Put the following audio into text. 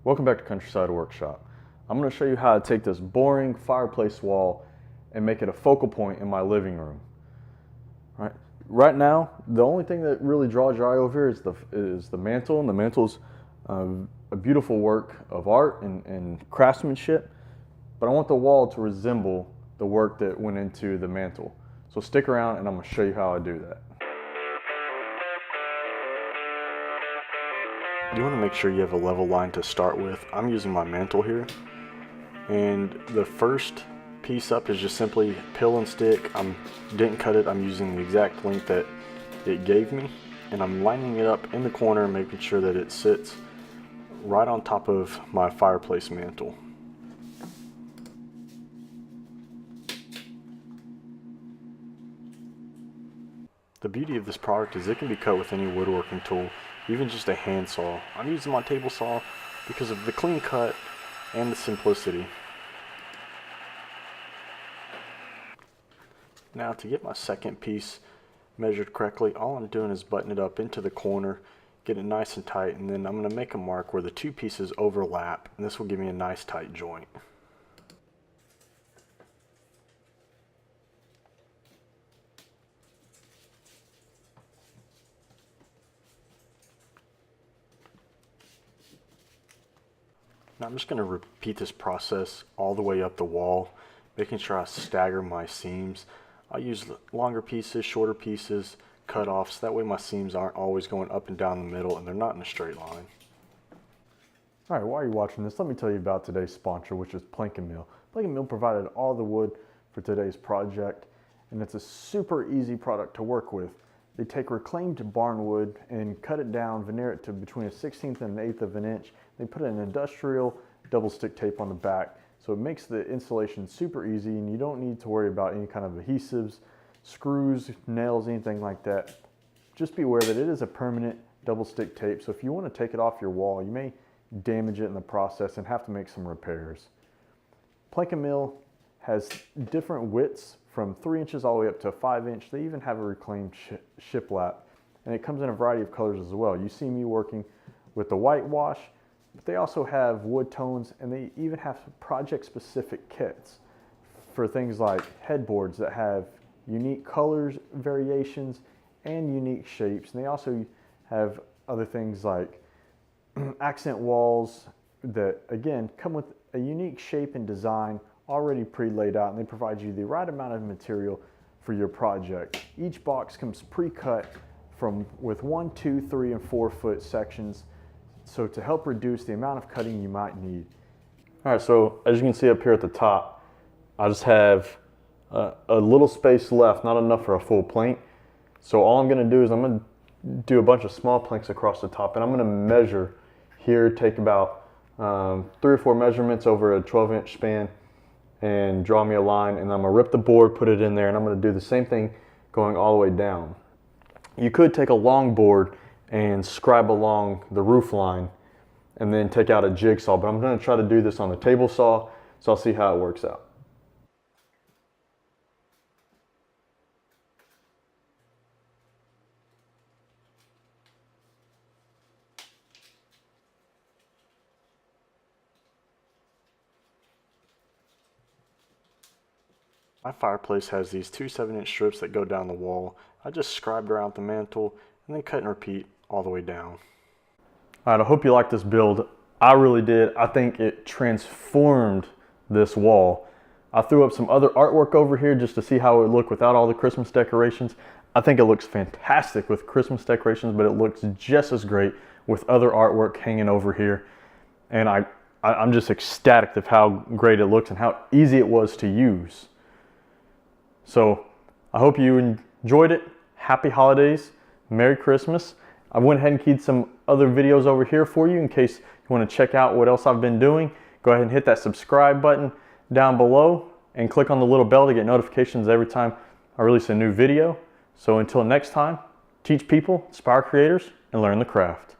Welcome back to Countryside Workshop. I'm going to show you how to take this boring fireplace wall and make it a focal point in my living room. Right now, the only thing that really draws your eye over here is the mantle, and the mantle's a beautiful work of art and craftsmanship, but I want the wall to resemble the work that went into the mantle. So stick around and I'm going to show you how I do that. You want to make sure you have a level line to start with. I'm using my mantle here, and the first piece up is just simply pill and stick. Didn't cut it, I'm using the exact length that it gave me, and I'm lining it up in the corner, making sure that it sits right on top of my fireplace mantle. The beauty of this product is it can be cut with any woodworking tool, even just a handsaw. I'm using my table saw because of the clean cut and the simplicity. Now, to get my second piece measured correctly, all I'm doing is button it up into the corner, get it nice and tight, and then I'm going to make a mark where the two pieces overlap, and this will give me a nice tight joint. Now I'm just going to repeat this process all the way up the wall, making sure I stagger my seams. I use longer pieces, shorter pieces, cut-offs. That way my seams aren't always going up and down the middle and they're not in a straight line. All right, while you're watching this, let me tell you about today's sponsor, which is Plank & Mill. Plank & Mill provided all the wood for today's project, and it's a super easy product to work with. They take reclaimed barn wood and cut it down, veneer it to between a 1/16 and an 1/8 of an inch. They put an industrial double stick tape on the back, so it makes the installation super easy, and you don't need to worry about any kind of adhesives, screws, nails, anything like that. Just be aware that it is a permanent double stick tape, so if you want to take it off your wall, you may damage it in the process and have to make some repairs. Plank & Mill has different widths from 3 inches all the way up to 5 inch. They even have a reclaimed shiplap, and it comes in a variety of colors as well. You see me working with the whitewash, but they also have wood tones, and they even have project specific kits for things like headboards that have unique colors, variations, and unique shapes. And they also have other things like accent walls that again come with a unique shape and design already pre-laid out, and they provide you the right amount of material for your project. Each box comes pre-cut with 1, 2, 3, and 4 foot sections, so to help reduce the amount of cutting you might need. All right, so as you can see up here at the top, I just have a little space left, not enough for a full plank. So all I'm gonna do is I'm gonna do a bunch of small planks across the top, and I'm gonna measure here, take about 3 or 4 measurements over a 12-inch span, and draw me a line, and I'm gonna rip the board, put it in there, and I'm gonna do the same thing going all the way down. You could take a long board and scribe along the roof line and then take out a jigsaw, but I'm gonna try to do this on the table saw, so I'll see how it works out. My fireplace has these 2 7-inch strips that go down the wall. I just scribed around the mantle and then cut and repeat all the way down. All right, I hope you like this build. I really did. I think it transformed this wall. I threw up some other artwork over here just to see how it would look without all the Christmas decorations. I think it looks fantastic with Christmas decorations, but it looks just as great with other artwork hanging over here. And I'm just ecstatic of how great it looks and how easy it was to use. So I hope you enjoyed it. Happy holidays. Merry Christmas. I went ahead and keyed some other videos over here for you in case you want to check out what else I've been doing. Go ahead and hit that subscribe button down below and click on the little bell to get notifications every time I release a new video. So until next time, teach people, inspire creators, and learn the craft.